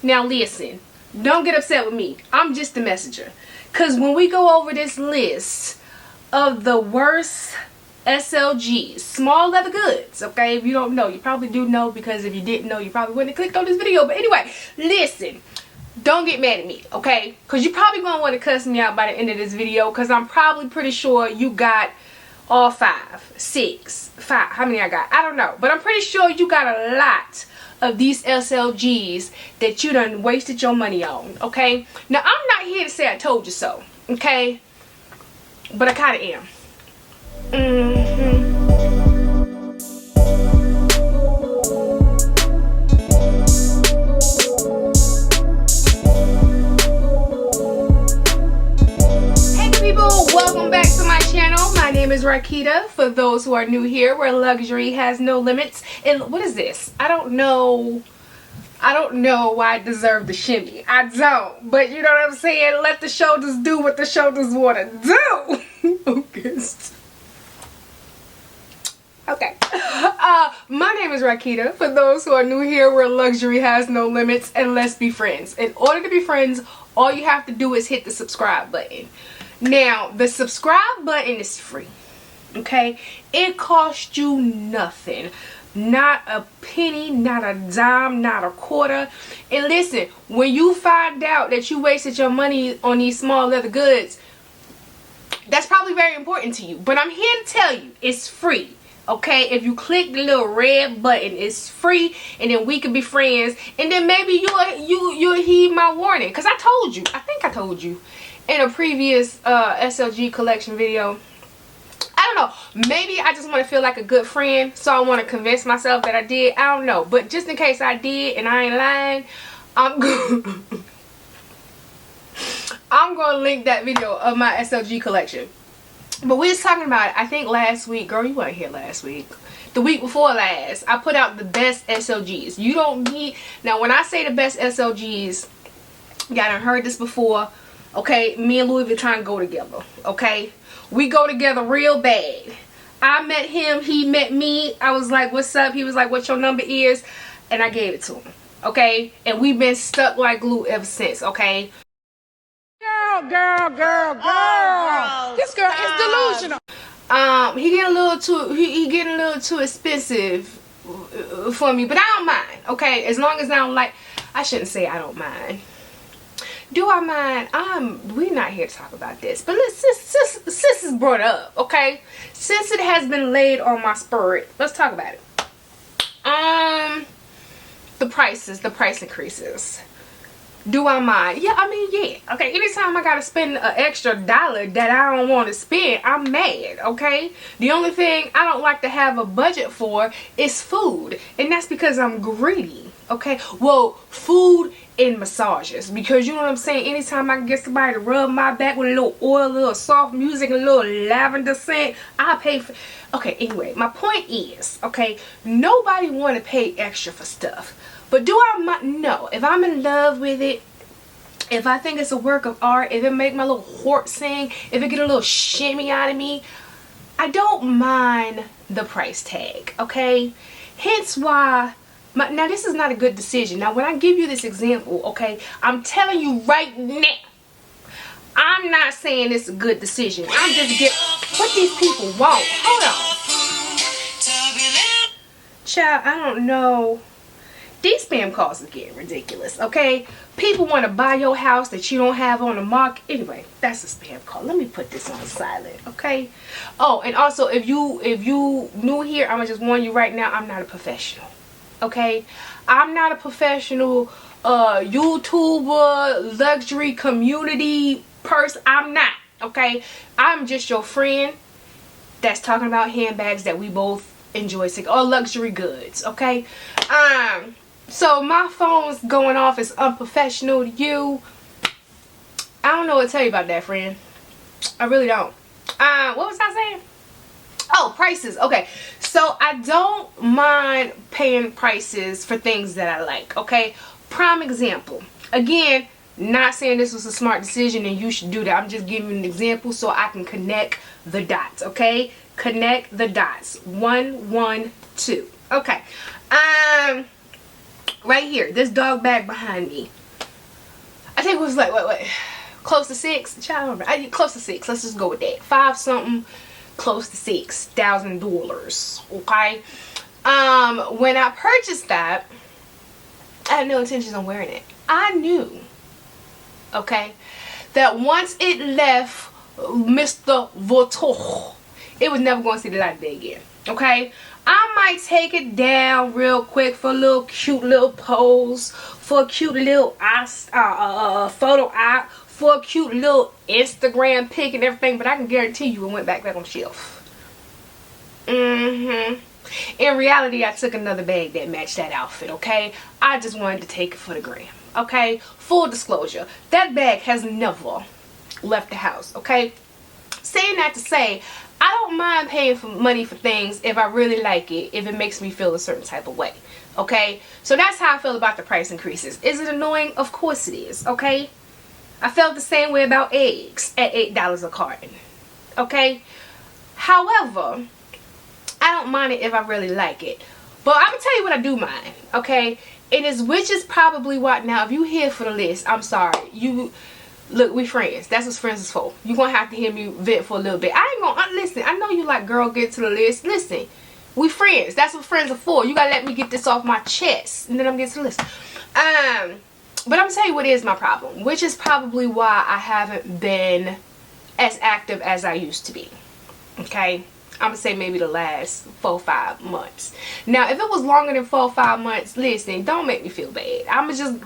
Now listen, don't get upset with me. I'm just the messenger. Because when we go over this list of the worst SLGs, small leather goods, okay? If you don't know, you probably do know, because if you didn't know, you probably wouldn't have clicked on this video. But anyway, listen, don't get mad at me, okay? Because you're probably going to want to cuss me out by the end of this video, because I'm probably pretty sure you got all 5, 6, 5. How many I got? I don't know. But I'm pretty sure you got a lot of these SLGs that you done wasted your money on, okay? Now, I'm not here to say I told you so, okay? But I kind of am. Hey people, welcome back to my channel. My name is Rakita. For those who are new here, where luxury has no limits. And what is this? I don't know why I deserve the shimmy. I don't. But you know what I'm saying? Let the shoulders do what the shoulders want to do. Okay. My name is Rakita. For those who are new here, where luxury has no limits, and let's be friends. In order to be friends, all you have to do is hit the subscribe button. Now, the subscribe button is free. Okay? It costs you nothing. Not a penny, not a dime, not a quarter. And listen, when you find out that you wasted your money on these small leather goods, that's probably very important to you. But I'm here to tell you, it's free. Okay? If you click the little red button, it's free, and then we can be friends. And then maybe you'll heed my warning. Because I told you, I think I told you in a previous SLG collection video. I don't know, maybe I just want to feel like a good friend, so I want to convince myself that I did. I don't know, but just in case I did and I ain't lying, I'm gonna link that video of my SLG collection. But we was talking about it, I think last week. Girl, you weren't here last week. The week before last, I put out the best SLGs. You don't need, now when I say the best SLGs, y'all done heard this before, okay? Me and Louis Vuitton go together, okay? We go together real bad. I met him, he met me. I was like, what's up? He was like, what your number is? And I gave it to him, okay? And we've been stuck like glue ever since, okay? Girl. This girl is delusional. He getting a little too expensive for me, but I don't mind, okay? As long as I don't like, I shouldn't say I don't mind. Do I mind? We're not here to talk about this, but sis is brought up, okay? Since it has been laid on my spirit, let's talk about it. The price increases. Do I mind? Yeah, I mean, yeah. Okay, anytime I gotta spend an extra dollar that I don't want to spend, I'm mad, okay? The only thing I don't like to have a budget for is food, and that's because I'm greedy, okay? Well, food and massages, because you know what I'm saying, anytime I can get somebody to rub my back with a little oil, a little soft music, a little lavender scent, I pay for. Okay, anyway, my point is, okay, nobody want to pay extra for stuff. But do I no, if I'm in love with it, if I think it's a work of art, if it make my little heart sing, if it get a little shimmy out of me, I don't mind the price tag, okay? Hence why, now this is not a good decision. Now when I give you this example, okay, I'm telling you right now, I'm not saying it's a good decision. I'm just getting what these people want. Hold on. Child, I don't know. These spam calls are getting ridiculous, okay? People want to buy your house that you don't have on the market. Anyway, that's a spam call. Let me put this on silent, okay? Oh, and also, if you new here, I'm gonna just warn you right now, I'm not a professional, okay? I'm not a professional YouTuber, luxury community person. I'm not, okay? I'm just your friend that's talking about handbags that we both enjoy, or luxury goods, okay? So my phone's going off as unprofessional to you. I don't know what to tell you about that, friend. I really don't. What was I saying? Oh, prices. Okay, so I don't mind paying prices for things that I like, okay? Prime example. Again, not saying this was a smart decision and you should do that. I'm just giving you an example so I can connect the dots, okay? Connect the dots. 1, 1, 2. Okay. right here, this dog bag behind me, I think it was like, what, close to $6, child, close to 6, let's just go with that, 5 something, close to $6,000, okay? When I purchased that, I had no intentions on wearing it. I knew, okay, that once it left Mr. Vuitton, it was never going to see the light of day again, okay? I might take it down real quick for a little cute little pose, for a cute little photo op, for a cute little Instagram pic and everything, but I can guarantee you it went back on the shelf. In reality, I took another bag that matched that outfit, okay? I just wanted to take it for the gram, okay? Full disclosure, that bag has never left the house, okay? Saying that to say, I don't mind paying for money for things if I really like it, if it makes me feel a certain type of way, okay? So that's how I feel about the price increases. Is it annoying? Of course it is, okay? I felt the same way about eggs at $8 a carton, okay? However, I don't mind it if I really like it. But I'm gonna tell you what I do mind, okay? And is which is probably what, now if you here for the list, I'm sorry. You look, we friends. That's what friends is for. You're gonna have to hear me vent for a little bit. I ain't gonna listen. I know you like, girl, get to the list. Listen, we friends. That's what friends are for. You gotta let me get this off my chest, and then I'm getting to the list. But I'm gonna tell you what is my problem, which is probably why I haven't been as active as I used to be. Okay, I'm gonna say maybe the last 4-5 months. Now, if it was longer than 4-5 months, listen, don't make me feel bad. I'ma just,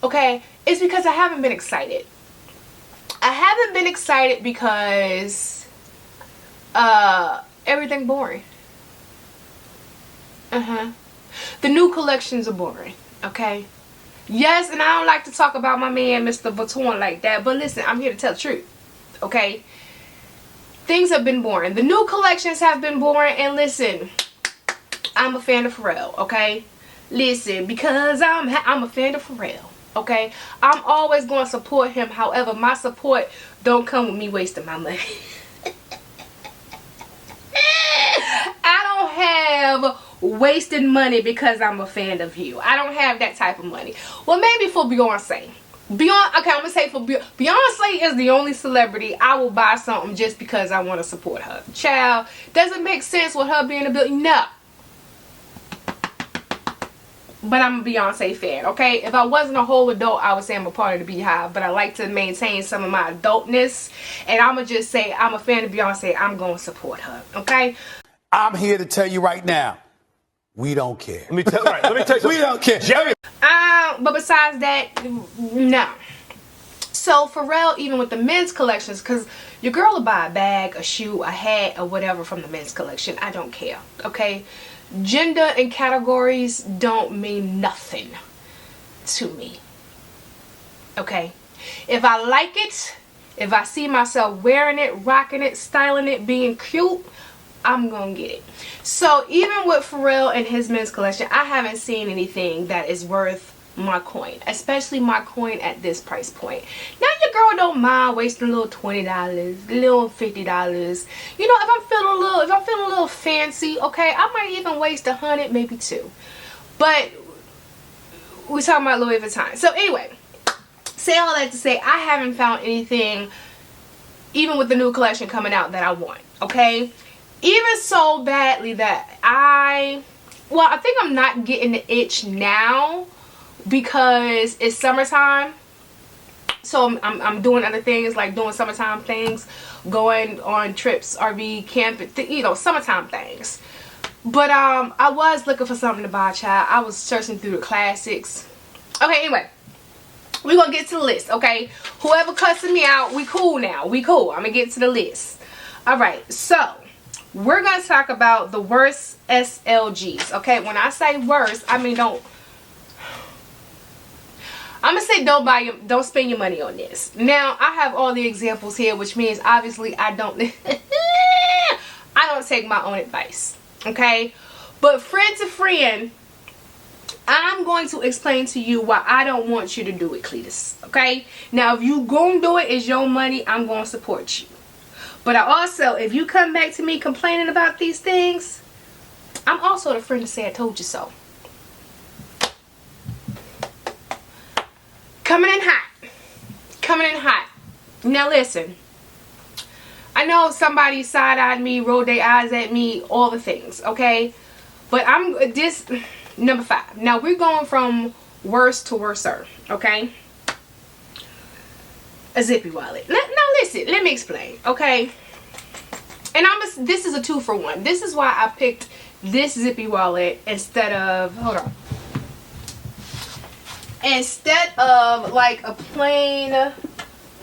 okay, it's because I haven't been excited. I haven't been excited because everything boring. The new collections are boring, okay? Yes, and I don't like to talk about my man Mr. Vuitton like that, but listen, I'm here to tell the truth, okay? Things have been boring. The new collections have been boring, and listen, I'm a fan of Pharrell, okay? Listen, because I'm a fan of Pharrell, okay? I'm always going to support him. However, my support don't come with me wasting my money. I don't have wasted money because I'm a fan of you. I don't have that type of money. Well, maybe for Beyonce. Okay, I'm gonna say for Beyonce is the only celebrity I will buy something just because I want to support her. Child, does it make sense with her being a billion? No. But I'm a Beyonce fan, okay? If I wasn't a whole adult, I would say I'm a part of the Beehive, but I like to maintain some of my adultness, and I'm gonna just say I'm a fan of Beyonce. I'm gonna support her, okay? I'm here to tell you right now, we don't care. Let me tell you. We don't care. But besides that, no. So Pharrell, even with the men's collections, because your girl will buy a bag, a shoe, a hat, or whatever from the men's collection. I don't care, okay? Gender and categories don't mean nothing to me, okay? If I like it, if I see myself wearing it, rocking it, styling it, being cute, I'm gonna get it. So even with Pharrell and his men's collection, I haven't seen anything that is worth my coin, especially my coin at this price point. Now your girl don't mind wasting a little $20, a little $50. You know, if I'm feeling a little fancy, okay, I might even waste $100, maybe $2. But we're talking about Louis Vuitton. So anyway, say all that to say, I haven't found anything, even with the new collection coming out, that I want, okay? Even so badly that I think I'm not getting the itch now because it's summertime. So I'm doing other things, like doing summertime things, going on trips, RV, camping, you know, summertime things. But I was looking for something to buy, child. I was searching through the classics. Okay, anyway, we're gonna get to the list, okay? Whoever cussing me out, we cool now. We cool. I'm gonna get to the list. Alright, so we're gonna talk about the worst SLGs. Okay, when I say worst, I mean don't spend your money on this. Now I have all the examples here, which means obviously I don't take my own advice, okay? But friend to friend, I'm going to explain to you why I don't want you to do it, Cletus, okay? Now if you gonna do it, it's your money, I'm gonna support you. But I also, if you come back to me complaining about these things, I'm also the friend to say I told you so. Coming in hot. Coming in hot. Now listen. I know somebody side-eyed me, rolled their eyes at me, all the things, okay? But this, number 5. Now we're going from worst to worser, okay? A Zippy wallet. Now listen, let me explain, okay? And this is a 2-for-1. This is why I picked this Zippy wallet instead of, hold on. Instead of like a plain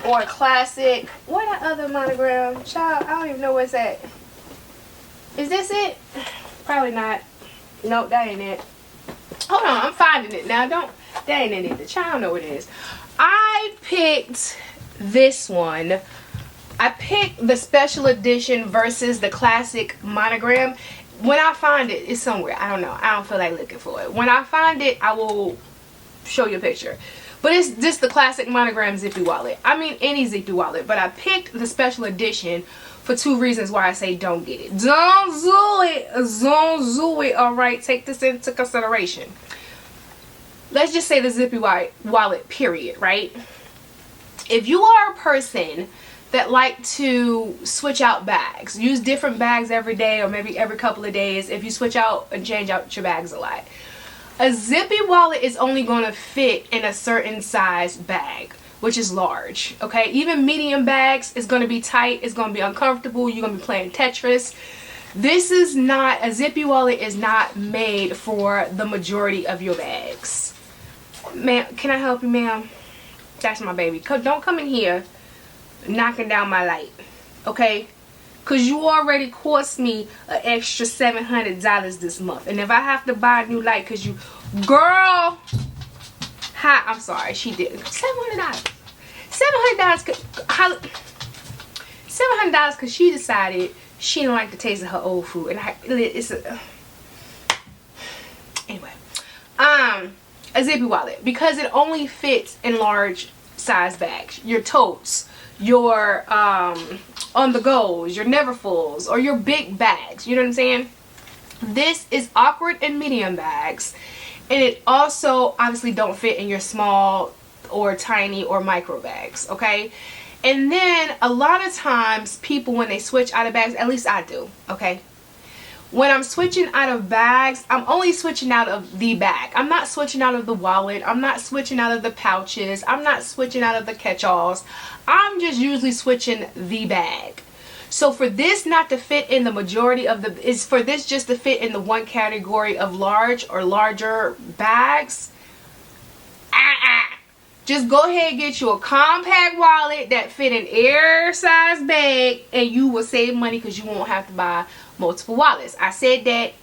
or a classic. What that other monogram? Child, I don't even know what's that. Is this it? Probably not. Nope, that ain't it. Hold on, I'm finding it now. That ain't it. The child know what it is. I picked this one. I picked the special edition versus the classic monogram. When I find it, it's somewhere. I don't know. I don't feel like looking for it. When I find it, I will show you a picture. But it's just the classic monogram Zippy wallet. I mean any Zippy wallet. But I picked the special edition for 2 reasons why I say don't get it. Don't do it. Don't do it. Alright, take this into consideration. Let's just say the Zippy wallet, period, right? If you are a person that like to switch out bags, use different bags every day or maybe every couple of days, if you switch out and change out your bags a lot, a Zippy wallet is only going to fit in a certain size bag, which is large, okay? Even medium bags is going to be tight, it's going to be uncomfortable, you're going to be playing Tetris. This is not, a Zippy wallet is not made for the majority of your bags. Ma'am, can I help you, ma'am? That's my baby. Don't come in here knocking down my light, okay? Because you already cost me an extra $700 this month. And if I have to buy a new light because you... Girl! Hi, I'm sorry. She did. $700. $700 because she decided she didn't like the taste of her old food. And it's a... Anyway. A Zippy wallet. Because it only fits in large size bags. Your totes. Your on the goes, your never fulls, or your big bags, you know what I'm saying? This is awkward in medium bags, and it also obviously don't fit in your small or tiny or micro bags, okay? And then a lot of times people, when they switch out of bags, at least I do, okay? When I'm switching out of bags, I'm only switching out of the bag. I'm not switching out of the wallet. I'm not switching out of the pouches. I'm not switching out of the catch-alls. I'm just usually switching the bag. So for this not to fit in the majority of the, is for this just to fit in the one category of large or larger bags, just go ahead and get you a compact wallet that fit in air size bag, and you will save money because you won't have to buy multiple wallets. I said that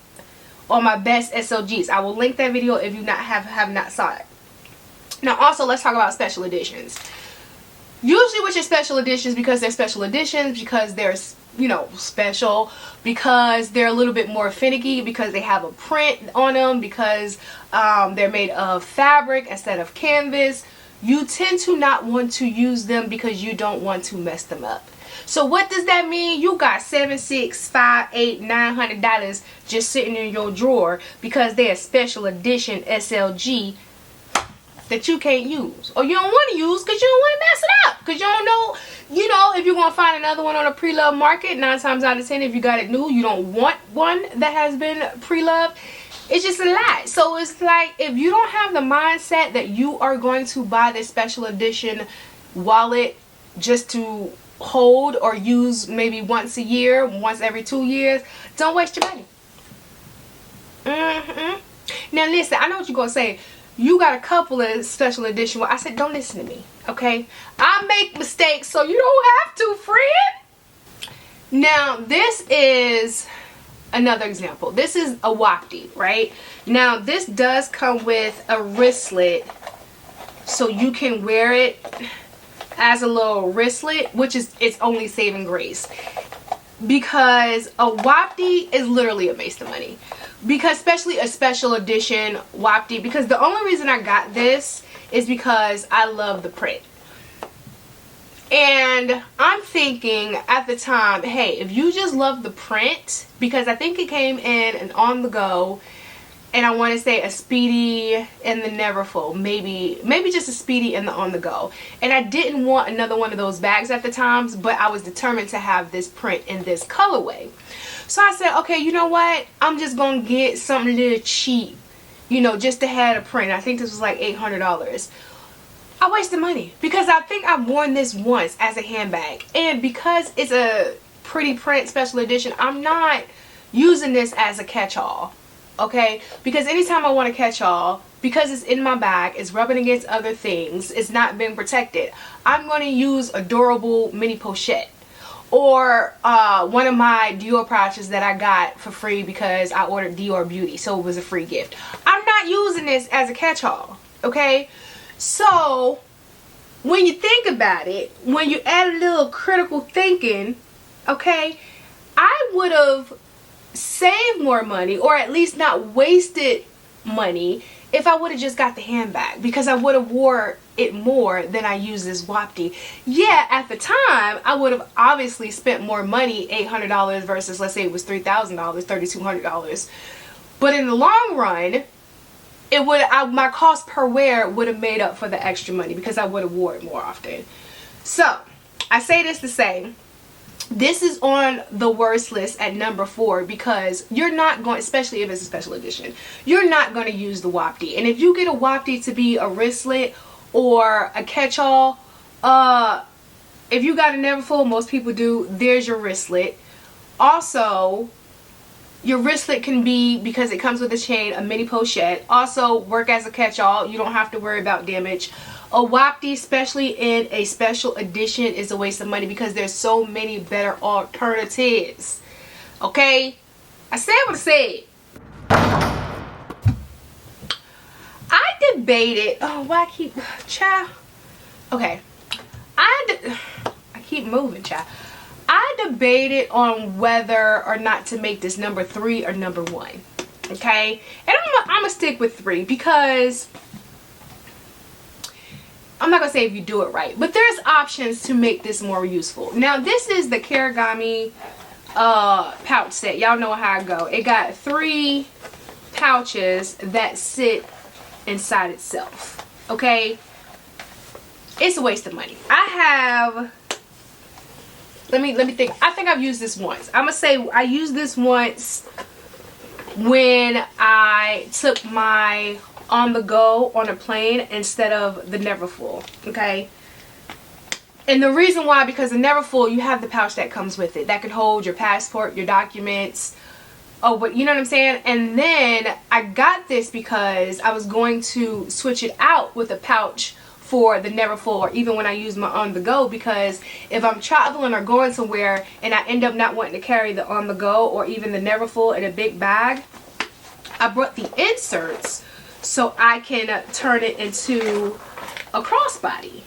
on my best SLGs. I will link that video if you have not saw it. Now also let's talk about special editions. Usually with your special editions, because they're special editions, because they're, you know, special, because they're a little bit more finicky, because they have a print on them, because they're made of fabric instead of canvas, you tend to not want to use them because you don't want to mess them up. So what does that mean? You got $700, $600, $500, $800, $900 just sitting in your drawer because they're a special edition SLG that you can't use, or you don't want to use because you don't want to mess it up, because you don't know, you know, if you're going to find another one on a pre-loved market. 9 times out of 10, if you got it new, you don't want one that has been pre-loved. It's just a lot. So it's like, if you don't have the mindset that you are going to buy this special edition wallet just to hold or use maybe once a year, once every 2 years, don't waste your money. Now listen, I know what you're going to say. You got a couple of special edition. I said, don't listen to me, okay? I make mistakes, so you don't have to, friend. Now, this is another example. This is a Wapty, right? Now, this does come with a wristlet, so you can wear it as a little wristlet, which is its only saving grace. Because a Wapty is literally a waste of money. Because especially a special edition Wapty, because the only reason I got this is because I love the print. And I'm thinking at the time, hey, if you just love the print, because I think it came in an on the go, and I want to say a Speedy and the Neverfull, maybe just a Speedy and the On The Go. And I didn't want another one of those bags at the time, but I was determined to have this print in this colorway. So I said, okay, you know what, I'm just gonna get something a little cheap, you know, just to have a print. I think this was like $800. I wasted money because I think I've worn this once as a handbag, and because it's a pretty print special edition, I'm not using this as a catch-all. Okay, because anytime I want to catch all, because it's in my bag, it's rubbing against other things, it's not being protected, I'm going to use a durable mini pochette, or one of my Dior pouches that I got for free because I ordered Dior Beauty, so it was a free gift. I'm not using this as a catch-all. Okay, so when you think about it, when you add a little critical thinking, okay, I would have save more money, or at least not wasted money, if I would have just got the handbag, because I would have wore it more than I use this Wapty. Yeah, at the time I would have obviously spent more money, $800 versus, let's say it was $3,000, $3,200, but in the long run it would, my cost per wear would have made up for the extra money because I would have wore it more often. So I say this to say, this is on the worst list at number 4, because you're not going, especially if it's a special edition, you're not going to use the Wapty. And if you get a Wapty to be a wristlet or a catch-all, if you got a Neverfull, most people do, there's your wristlet. Also, your wristlet can be, because it comes with a chain, a mini pochette. Also work as a catch-all. You don't have to worry about damage. A Wapty, especially in a special edition, is a waste of money because there's so many better alternatives. Okay, I said what I said. I debated. Oh, why I keep, child. Okay, I keep moving, child. I debated on whether or not to make this number 3 or number 1. Okay, and I'm gonna stick with 3 because I'm not gonna say if you do it right, but there's options to make this more useful. Now this is the Kiragami pouch set. Y'all know how I go. It got 3 pouches that sit inside itself. Okay, it's a waste of money. I have, let me think. I think I've used this once. I'm gonna say I used this once when I took my On The Go on a plane instead of the Neverfull. Okay, and the reason why, because the Neverfull, you have the pouch that comes with it that can hold your passport, your documents, oh, but you know what I'm saying. And then I got this because I was going to switch it out with a pouch for the Neverfull, or even when I use my On The Go, because if I'm traveling or going somewhere and I end up not wanting to carry the On The Go or even the Neverfull in a big bag, I brought the inserts so I can turn it into a crossbody,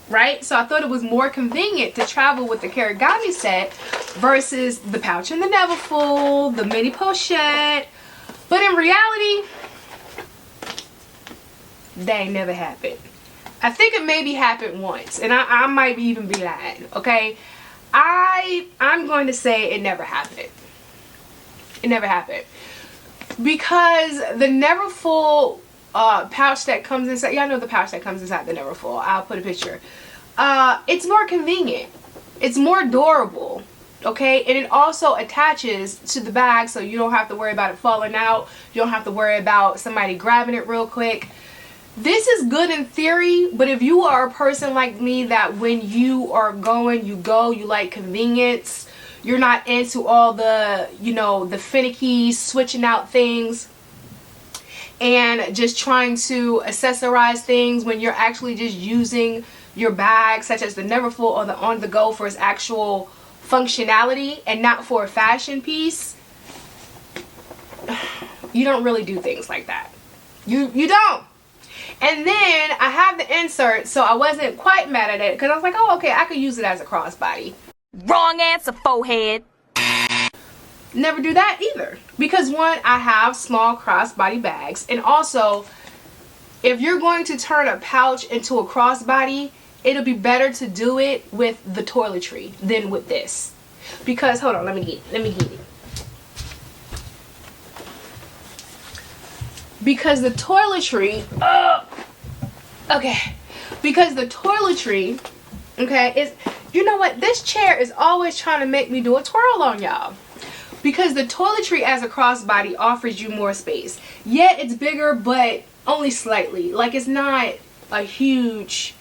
right? So I thought it was more convenient to travel with the Caragami set versus the pouch in the Neverfull, the mini pochette. But in reality, that ain't never happened. I think it maybe happened once, and I might even be lying. Okay, I'm going to say it never happened. It never happened because the Neverfull pouch that comes inside, y'all know the pouch that comes inside the Neverfull, I'll put a picture, it's more convenient, it's more durable, okay, and it also attaches to the bag, so you don't have to worry about it falling out, you don't have to worry about somebody grabbing it real quick. This is good in theory, but if you are a person like me that when you are going, you go, you like convenience, you're not into all the, you know, the finicky switching out things and just trying to accessorize things when you're actually just using your bag, such as the Neverfull or the On The Go, for its actual functionality and not for a fashion piece, you don't really do things like that. You don't. And then I have the insert, so I wasn't quite mad at it because I was like, oh, okay, I could use it as a crossbody. Wrong answer, forehead. Never do that either, because one, I have small crossbody bags, and also if you're going to turn a pouch into a crossbody, it'll be better to do it with the toiletry than with this. Because hold on, let me get it. because the toiletry, because the toiletry, okay, is, you know what, this chair is always trying to make me do a twirl on y'all. Because the toiletry as a crossbody offers you more space. Yeah, it's bigger, but only slightly. Like, it's not a huge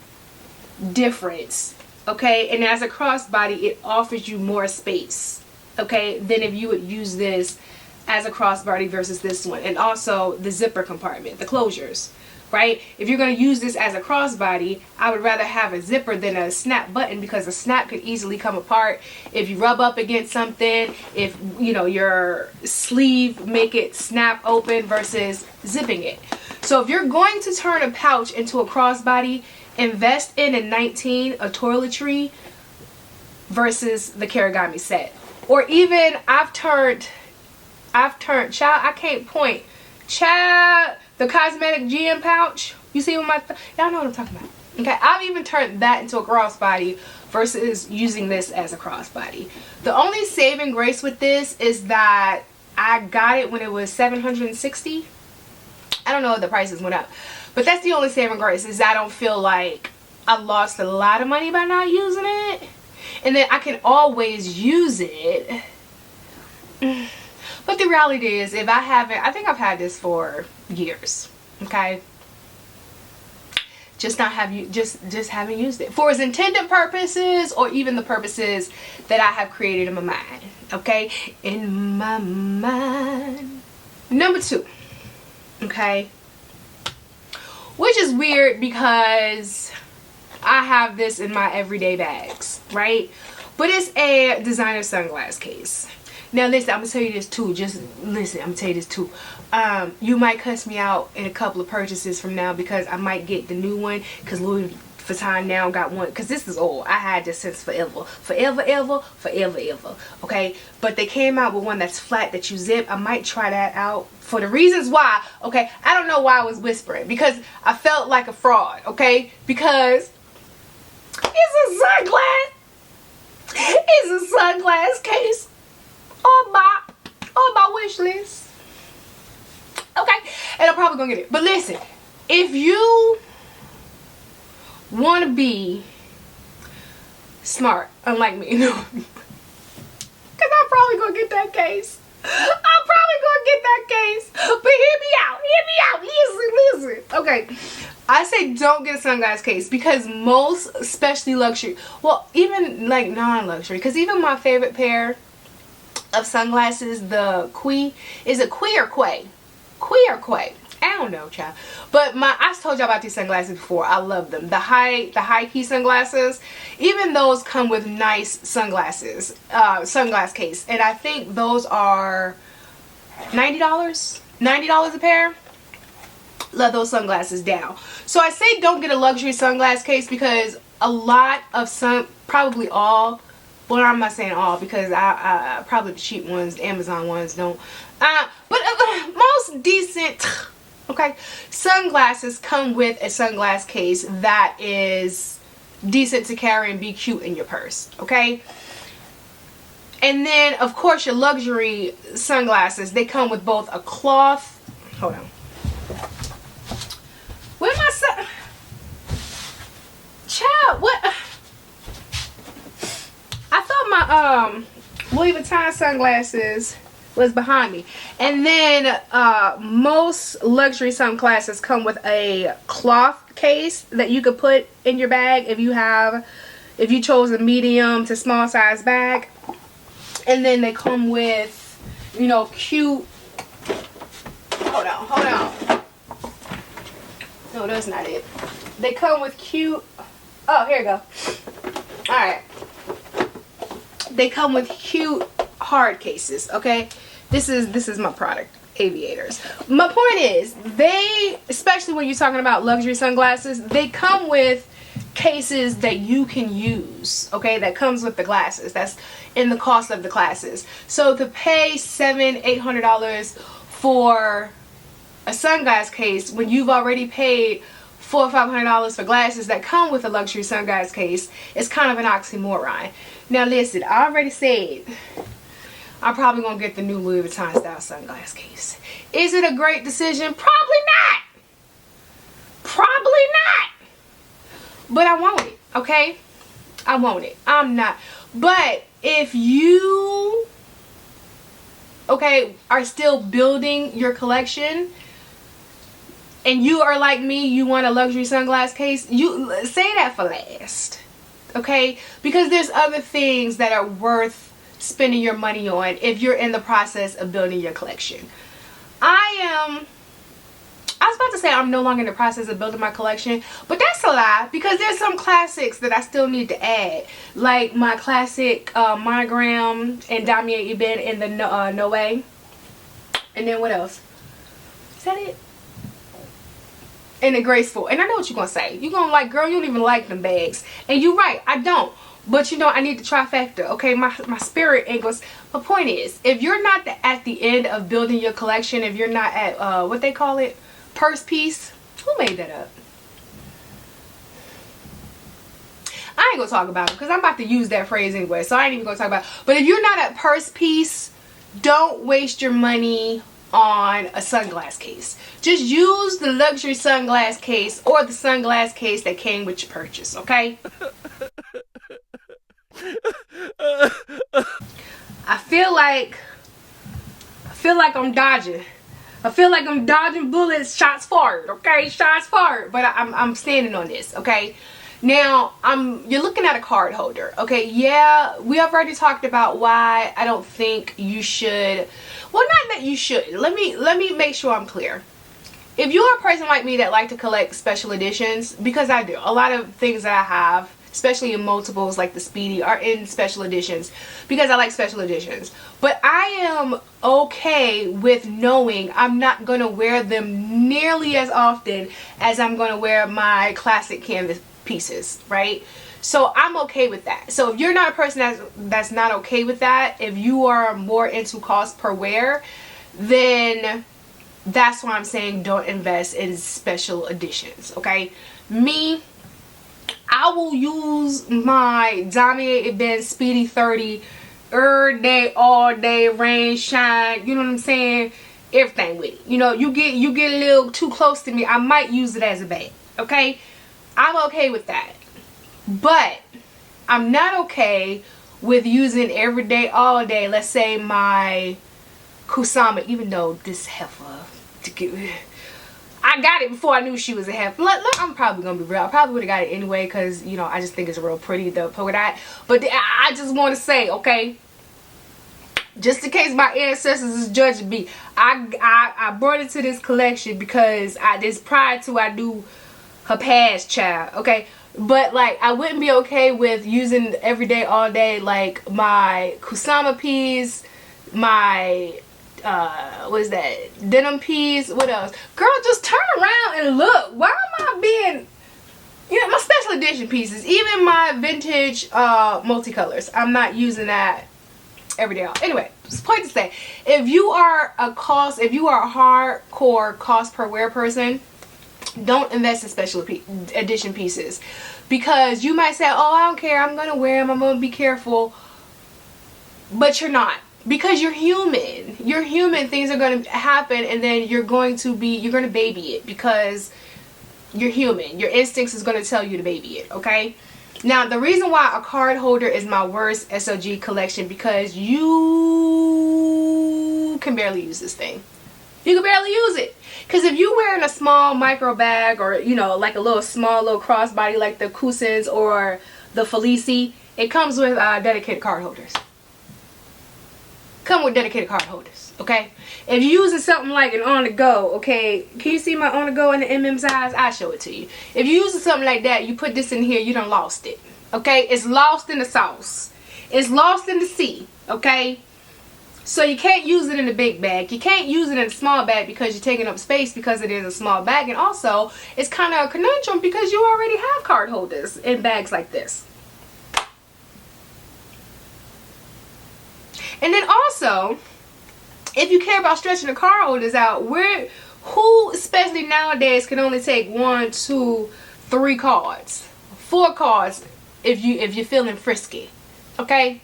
difference, okay? And as a crossbody, it offers you more space, okay, than if you would use this as a crossbody versus this one. And also the zipper compartment, the closures, right? If you're going to use this as a crossbody, I would rather have a zipper than a snap button, because a snap could easily come apart if you rub up against something, if, you know, your sleeve make it snap open versus zipping it. So if you're going to turn a pouch into a crossbody, invest in a 19, a toiletry, versus the Kiragami set. Or even I've turned, child, I can't point, child, the cosmetic GM pouch, you see what y'all know what I'm talking about. Okay, I've even turned that into a crossbody versus using this as a crossbody. The only saving grace with this is that I got it when it was $760. I don't know if the prices went up, but that's the only saving grace, is I don't feel like I lost a lot of money by not using it. And then I can always use it. But the reality is, if I haven't, I think I've had this for years, okay? Just haven't used it for its intended purposes, or even the purposes that I have created in my mind, okay? In my mind. Number 2, okay? Which is weird because I have this in my everyday bags, right? But it's a designer sunglass case. Now listen, I'm gonna tell you this too. Just listen, I'm gonna tell you this too. You might cuss me out in a couple of purchases from now, because I might get the new one, because Louis Vuitton now got one, because this is old. I had this since forever, okay? But they came out with one that's flat that you zip. I might try that out for the reasons why, okay? I don't know why I was whispering, because I felt like a fraud, okay? Because it's a sunglass. It's a sunglass case on my wish list, okay? And I'm probably gonna get it. But listen, if you want to be smart, unlike me, no, because I'm probably gonna get that case. But hear me out, listen, okay? I say don't get a sunglass case, because most, especially luxury, well, even like non-luxury, because even my favorite pair of sunglasses, the Quay, is it Quay or Quay? Quay or Quay? I don't know, child. But I told y'all about these sunglasses before. I love them. The high key sunglasses, even those come with nice sunglasses, sunglass case, and I think those are $90 a pair. Love those sunglasses down. So I say don't get a luxury sunglass case, because a lot of probably all, well, I'm not saying all, because I probably the cheap ones, the Amazon ones don't, but most decent, okay, sunglasses come with a sunglass case that is decent to carry and be cute in your purse, okay? And then of course your luxury sunglasses, they come with both a cloth, hold on, where my child, what? I thought my Louis Vuitton sunglasses was behind me. And then most luxury sunglasses come with a cloth case that you could put in your bag if you chose a medium to small size bag. And then they come with, you know, cute, hold on. No, that's not it. They come with cute, oh, here we go. Alright. They come with cute hard cases, okay? This is my product, Aviators. My point is, they, especially when you're talking about luxury sunglasses, they come with cases that you can use, okay? That comes with the glasses. That's in the cost of the glasses. So to pay $700-800 for a sunglass case when you've already paid $400 or $500 for glasses that come with a luxury sunglass case, is kind of an oxymoron. Now listen, I already said I'm probably gonna get the new Louis Vuitton style sunglass case. Is it a great decision? Probably not. Probably not. But I want it, okay? I want it. I'm not. But if you, okay, are still building your collection and you are like me, you want a luxury sunglass case, you say that for last, okay? Because there's other things that are worth spending your money on if you're in the process of building your collection. I was about to say I'm no longer in the process of building my collection, but that's a lie, because there's some classics that I still need to add, like my classic monogram and damier ebene in the Noe. And then what else? Is that it? And the graceful. And I know what you're gonna say. You're gonna like, girl, you don't even like them bags. And you're right, I don't. But you know, I need the trifecta, okay? My spirit angles. My point is, if you're not at the end of building your collection, if you're not at what they call it, purse piece. Who made that up? I ain't gonna talk about it because I'm about to use that phrase anyway, so I ain't even gonna talk about it. But if you're not at purse piece, don't waste your money on a sunglass case. Just use the luxury sunglass case or the sunglass case that came with your purchase, okay? I feel like I'm dodging. I feel like I'm dodging bullets, shots fired, okay? Shots fired. But I'm standing on this, okay? Now, you're looking at a card holder, okay? Yeah, we have already talked about why I don't think you should. Well, not that you should. Let me make sure I'm clear. If you're a person like me that like to collect special editions, because I do. A lot of things that I have, especially in multiples like the Speedy, are in special editions because I like special editions. But I am okay with knowing I'm not going to wear them nearly as often as I'm going to wear my classic canvas pieces, right? So I'm okay with that. So if you're not a person that's not okay with that, if you are more into cost per wear, then that's why I'm saying don't invest in special editions, okay? Me, I will use my damier ebene Speedy 30 every day, all day, rain, shine, you know what I'm saying? Everything with it. You know, you get a little too close to me, I might use it as a bag, okay? I'm okay with that. But I'm not okay with using every day, all day, let's say my Kusama, even though this heifer, I got it before I knew she was a heifer. Look, I'm probably gonna be real. I probably would have got it anyway because, you know, I just think it's real pretty, the polka dot. But I just want to say, okay, just in case my ancestors is judging me, I brought it to this collection because there's pride to I knew her past child, okay? But like, I wouldn't be okay with using every day, all day, like my Kusama piece, my what is that, denim piece, what else? Girl, just turn around and look. Why am I being, you know, my special edition pieces, even my vintage multicolors, I'm not using that every day. Anyway, just point to say, if you are a hardcore cost per wear person, don't invest in special edition pieces, because you might say, oh, I don't care, I'm gonna wear them, I'm gonna be careful, but you're not, because you're human. You're human. Things are going to happen, and then you're going to baby it because you're human. Your instincts is going to tell you to baby it, okay? Now, the reason why a card holder is my worst SLG collection, because you can barely use this thing. You can barely use it. Because if you're wearing a small micro bag, or, you know, like a small little crossbody like the Kusins or the Felici, it comes with dedicated card holders. Come with dedicated card holders, okay? If you're using something like an on-the-go, okay, can you see my on-the-go in the MM size? I'll show it to you. If you're using something like that, you put this in here, you done lost it, okay? It's lost in the sauce. It's lost in the sea, okay? So you can't use it in a big bag. You can't use it in a small bag because you're taking up space because it is a small bag. And also, it's kind of a conundrum because you already have card holders in bags like this. And then also, if you care about stretching the card holders out, who, especially nowadays, can only take 1, 2, 3 cards, 4 cards if you're feeling frisky, okay?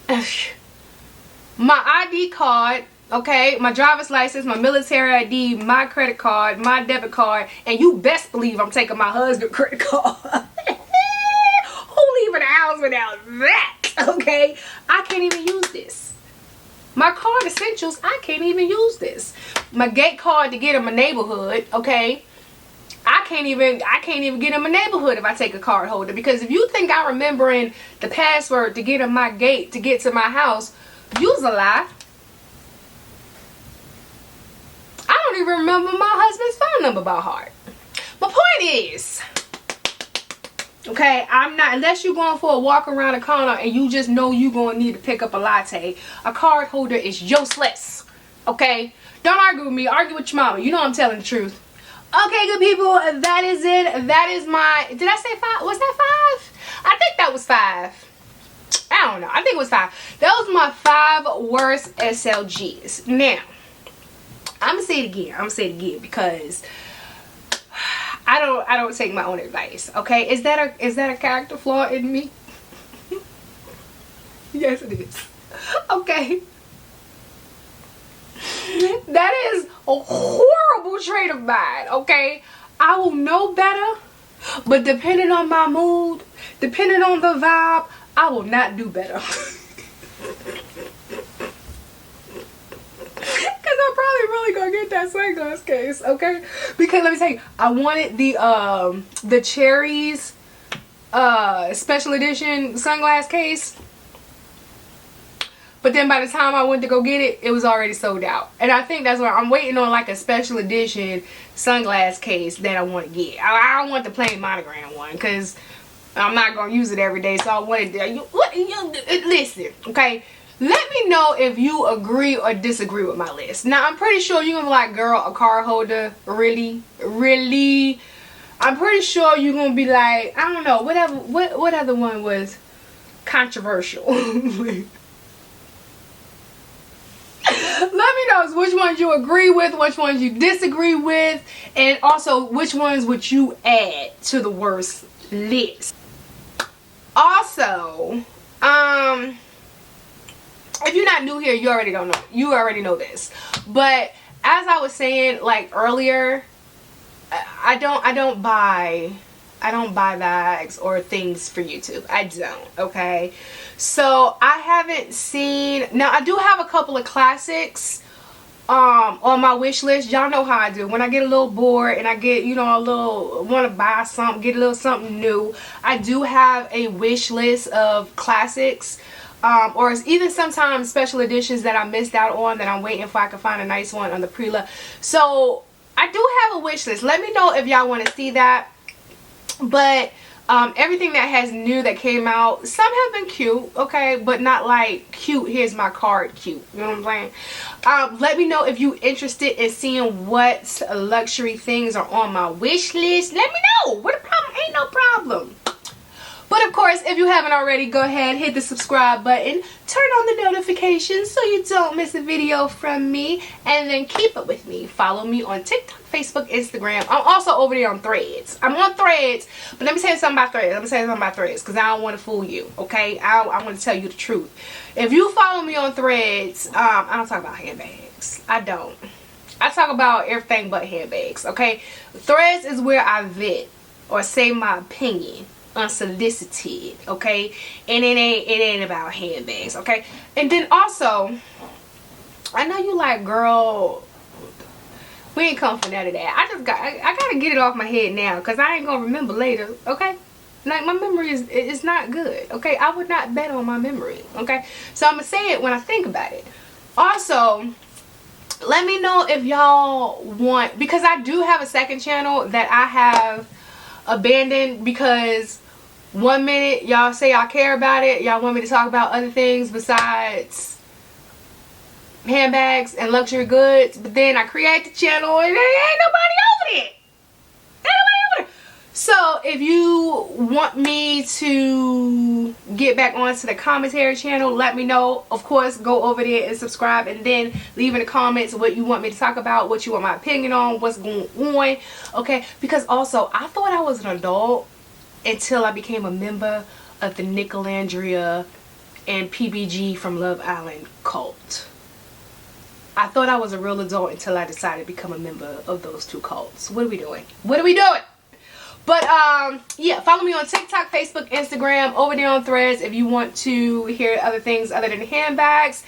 my ID card, okay, my driver's license, my military ID, my credit card, my debit card, and you best believe I'm taking my husband's credit card. Who leaving the house without that? Okay, I can't even use this. My card essentials, I can't even use this. My gate card to get in my neighborhood, okay, I can't even get in my neighborhood if I take a card holder, because if you think I'm remembering the password to get in my gate to get to my house, you's a lie. I don't even remember my husband's phone number by heart. My point is, okay, I'm not, unless you're going for a walk around the corner and you just know you're going to need to pick up a latte, a card holder is useless. Okay? Don't argue with me. Argue with your mama. You know I'm telling the truth. Okay, good people, that is it. That is my, did I say 5? Was that 5? I think that was 5. I don't know. I think it was 5. That was my 5 worst SLGs. Now, I'm going to say it again. I'm going to say it again because I don't take my own advice. Okay? Is that a character flaw in me? Yes, it is. Okay. That is a horrible trait of mine, okay? I will know better, but depending on my mood, depending on the vibe, I will not do better. Because I'm probably really gonna get that Sunglass case, okay? Because let me tell you, I wanted the cherries special edition Sunglass case. But then by the time I went to go get it, it was already sold out. And I think that's why I'm waiting on like a special edition Sunglass case that I want to get. I don't want the plain monogram one because I'm not going to use it every day. So I wanted to, listen, okay? Let me know if you agree or disagree with my list. Now, I'm pretty sure you're going to be like, girl, a card holder, really? Really? I'm pretty sure you're going to be like, I don't know, whatever. What other one was controversial? Let me know which ones you agree with, which ones you disagree with, and also which ones would you add to the worst list. Also, if you're not new here, you already don't know. You already know this. But as I was saying like earlier, I don't buy bags or things for YouTube. I don't, okay? So I haven't seen, now I do have a couple of classics on my wish list. Y'all know how I do. When I get a little bored and I get, you know, a little, want to buy something, get a little something new, I do have a wish list of classics. Or even sometimes special editions that I missed out on that I'm waiting for. I can find a nice one on the pre-love. So I do have a wish list. Let me know if y'all want to see that. But everything that has new that came out, some have been cute, okay, but not like cute, here's my card cute, you know what I'm saying? Let me know if you interested in seeing what luxury things are on my wish list. Let me know. What a problem? Ain't no problem. But of course, if you haven't already, go ahead, hit the subscribe button, turn on the notifications so you don't miss a video from me, and then keep it with me. Follow me on TikTok, Facebook, Instagram. I'm also over there on Threads. I'm on Threads, but let me say something about Threads. Because I don't want to fool you, okay? I want to tell you the truth. If you follow me on Threads, I don't talk about handbags. I don't. I talk about everything but handbags, okay? Threads is where I vent or say my opinion unsolicited, okay? And it ain't about handbags, okay? And then also, I know you like, girl, we ain't come for none of that. I gotta get it off my head now because I ain't gonna remember later, okay? Like, my memory is not good, okay? I would not bet on my memory, okay? So I'm gonna say it when I think about it. Also, let me know if y'all want, because I do have a second channel that I have abandoned because 1 minute y'all say y'all care about it, y'all want me to talk about other things besides handbags and luxury goods, but then I create the channel and there ain't nobody over there. So if you want me to get back onto the commentary channel, let me know. Of course, go over there and subscribe, and then leave in the comments what you want me to talk about, what you want my opinion on, what's going on, okay? Because also, I thought I was an adult until I became a member of the Nicolandria and PBG from Love Island cult. I thought I was a real adult until I decided to become a member of those two cults. What are we doing? What are we doing? But yeah, follow me on TikTok, Facebook, Instagram, over there on Threads if you want to hear other things other than handbags.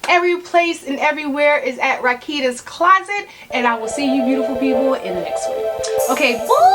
Every place and everywhere is at Rakita's Closet, and I will see you beautiful people in the next one. Okay, bye.